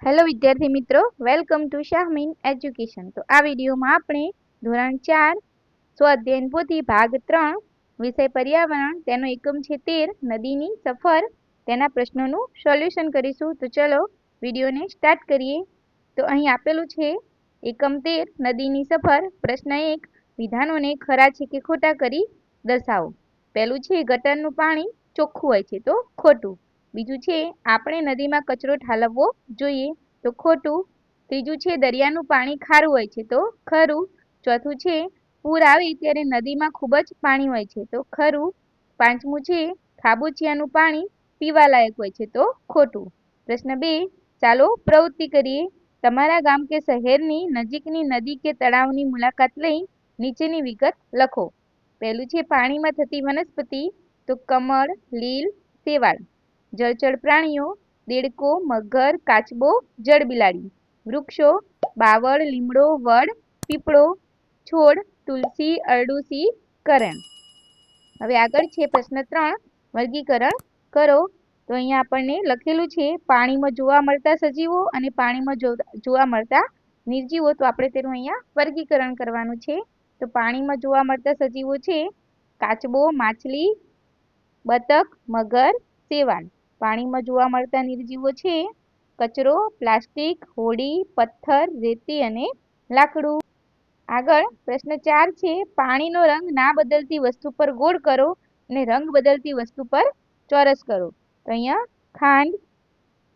Hello વિદ્યાર્થી મિત્રો, welcome to Shahmeen education. તો આ વિડીયોમાં આપણે ધોરણ 4 સ્વાધ્યાયન પોથી ભાગ 3 વિષય પર્યાવરણ તેનો એકમ છે 13 નદીની સફર તેના પ્રશ્નોનું સોલ્યુશન કરીશું। તો ચલો વિડીયોને સ્ટાર્ટ કરીએ। તો અહીં આપેલું છે એકમ 13 નદીની સફર। પ્રશ્ન 1 વિધાનોને ખરા છે કે ખોટા કરી દર્શાવો। પહેલું છે ગટરનું પાણી ચોખ્ખું હોય છે તો ખોટું। બીજું છે આપણે નદીમાં કચરો ઠાલવવો જોઈએ તો ખોટું। ત્રીજું છે દરિયાનું પાણી ખારું હોય છે તો ખરું। ચોથું છે પૂર આવે ત્યારે નદીમાં ખૂબ જ પાણી હોય છે તો ખરું। પાંચમું છે ખાબોચિયાનું પાણી પીવાલાયક હોય છે તો ખોટું। પ્રશ્ન 2 ચાલો પ્રવૃત્તિ કરીએ। તમારા ગામ કે શહેરની નજીકની નદી કે તળાવની મુલાકાત લઈ નીચેની વિગત લખો। પહેલું છે પાણીમાં થતી વનસ્પતિ તો કમળ, લીલ, શેવાળ। જળચર પ્રાણીઓ દેડકો, મગર, કાચબો, જળબિલાડી। વૃક્ષો બાવળ, લીમડો, વડ, પીપળો। છોડ તુલસી, અરડુસી, કરણ। હવે આગળ છે પ્રશ્ન 3 વર્ગીકરણ કરો। તો અહીંયા આપણને લખેલું છે પાણીમાં જોવા મળતા સજીવો અને પાણીમાં જોવા મળતા નિર્જીવો। તો આપણે તેનું અહીંયા વર્ગીકરણ કરવાનું છે। તો પાણીમાં જોવા મળતા સજીવો છે કાચબો, માછલી, બતક, મગર, શેવાળ। પાણીમાં જોવા મળતા નિર્જીવો છે કચરો, પ્લાસ્ટિક, હોડી, પથ્થર, રેતી અને લાકડું। આગળ પ્રશ્ન 4 છે પાણીનો રંગ ના બદલતી વસ્તુ પર ગોળ કરો અને રંગ બદલતી વસ્તુ પર ચોરસ કરો। તો અહીંયા ખાંડ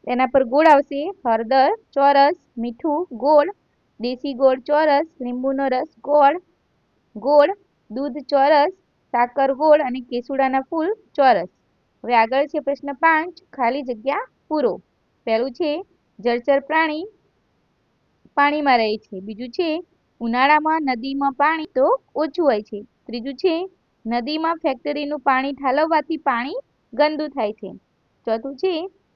તેના પર ગોળ આવશે, હળદર ચોરસ, મીઠું ગોળ, દેશી ગોળ ચોરસ, લીંબુનો રસ ગોળ ગોળ, દૂધ ચોરસ, સાકર ગોળ અને કેસુડાના ફૂલ ચોરસ। હવે આગળ છે પ્રશ્ન 5 ખાલી જગ્યા પૂરો। પહેલું છે જળચર પ્રાણી પાણીમાં રહે છે। બીજું છે ઉનાળામાં નદીમાં પાણી તો ઓછું હોય છે। ત્રીજું છે નદીમાં ફેક્ટરીનું પાણી ઠાલવવાથી પાણી ગંદુ થાય છે। ચોથું છે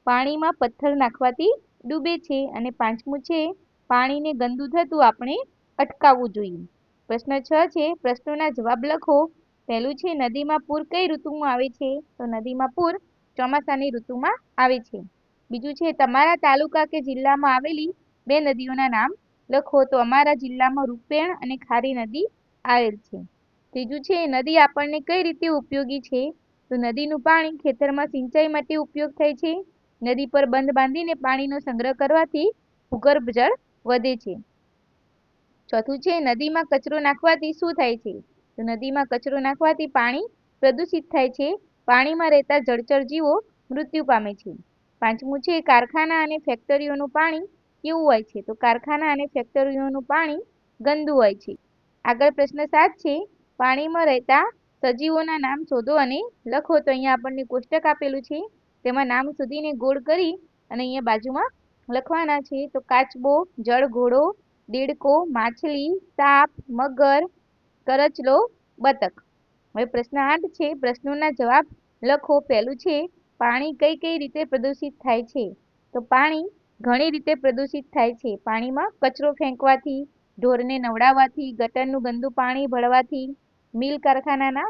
પાણીમાં પથ્થર નાખવાથી ડૂબે છે અને પાંચમું છે પાણીને ગંદુ થતું આપણે અટકાવવું જોઈએ। પ્રશ્ન 6 છે પ્રશ્નોના જવાબ લખો। પહેલું છે નદીમાં પૂર કઈ ઋતુમાં આવે છે તો નદીમાં પૂર ચોમાસાની ઋતુમાં આવે છે। બીજું છે તમારા તાલુકા કે જિલ્લામાં આવેલી બે નદીઓના નામ લખો। તો અમારા જિલ્લામાં રૂપેણ અને ખારી નદી આવેલ છે। ત્રીજું છે નદી આપણને કઈ રીતે ઉપયોગી છે તો નદીનું પાણી ખેતરમાં સિંચાઈ માટે ઉપયોગ થાય છે। નદી પર બંધ બાંધીને પાણીનો સંગ્રહ કરવાથી ભૂગર્ભ જળ વધે છે। ચોથું છે નદીમાં કચરો નાખવાથી શું થાય છે તો નદીમાં કચરો નાખવાથી પાણી પ્રદૂષિત થાય છે। પાણીમાં રહેતા જળચર જીવો મૃત્યુ પામે છે। પાંચમું છે કારખાના અને ફેક્ટરીઓનું પાણી કેવું હોય છે તો કારખાના અને ફેક્ટરીઓનું પાણી ગંદુ હોય છે। આગળ પ્રશ્ન 7 છે પાણીમાં રહેતા સજીવોના નામ શોધો અને લખો। તો અહીંયા આપણને કોષ્ટક આપેલું છે તેમાં નામ શોધીને ગોળ કરી અને અહીંયા બાજુમાં લખવાના છે। તો કાચબો, જળઘોડો, દેડકો, માછલી, સાપ, મગર, કરચલો, બતક। હવે પ્રશ્ન 8 છે પ્રશ્નોના જવાબ લખો। પહેલું છે પાણી કઈ કઈ રીતે પ્રદૂષિત થાય છે તો પાણી ઘણી રીતે પ્રદૂષિત થાય છે। પાણીમાં કચરો ફેંકવાથી, ઢોરને નવડાવવાથી, ગટરનું ગંદુ પાણી ભળવાથી, મિલ કારખાનાના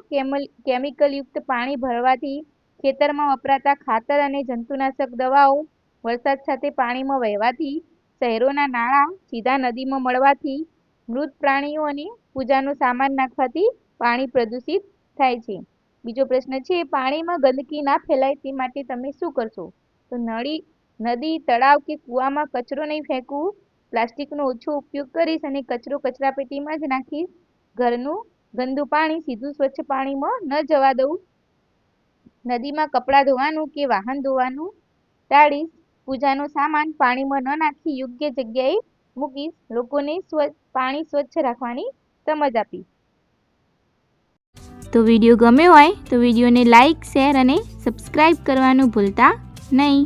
કેમિકલયુક્ત પાણી ભળવાથી, ખેતરમાં વપરાતા ખાતર અને જંતુનાશક દવાઓ વરસાદ સાથે પાણીમાં વહેવાથી, શહેરોના નાણાં સીધા નદીમાં મળવાથી, મૃત પ્રાણીઓ અને પૂજાનો સામાન નાખવાથી પાણી પ્રદૂષિત થાય છે। બીજો પ્રશ્ન છે પાણીમાં ગંદકી ના ફેલાય તે માટે તમે શું કરશો તો નદી, તળાવ કે કૂવામાં કચરો નહીં ફેંકવું, પ્લાસ્ટિકનો ઓછો ઉપયોગ કરીશ અને કચરો કચરાપેટીમાં જ નાખીશ, ઘરનું ગંદુ પાણી સીધું સ્વચ્છ પાણીમાં ન જવા દઉં, નદીમાં કપડાં ધોવાનું કે વાહન ધોવાનું ટાળીશ, પૂજાનો સામાન પાણીમાં ન નાખી યોગ્ય જગ્યાએ મૂકીશ, લોકોને પાણી સ્વચ્છ રાખવાની સમજ આપીશ। તો વિડીયો ગમ્યો હોય તો વિડીયોને લાઇક, શેર અને સબસ્ક્રાઈબ કરવાનું ભૂલતા નહીં।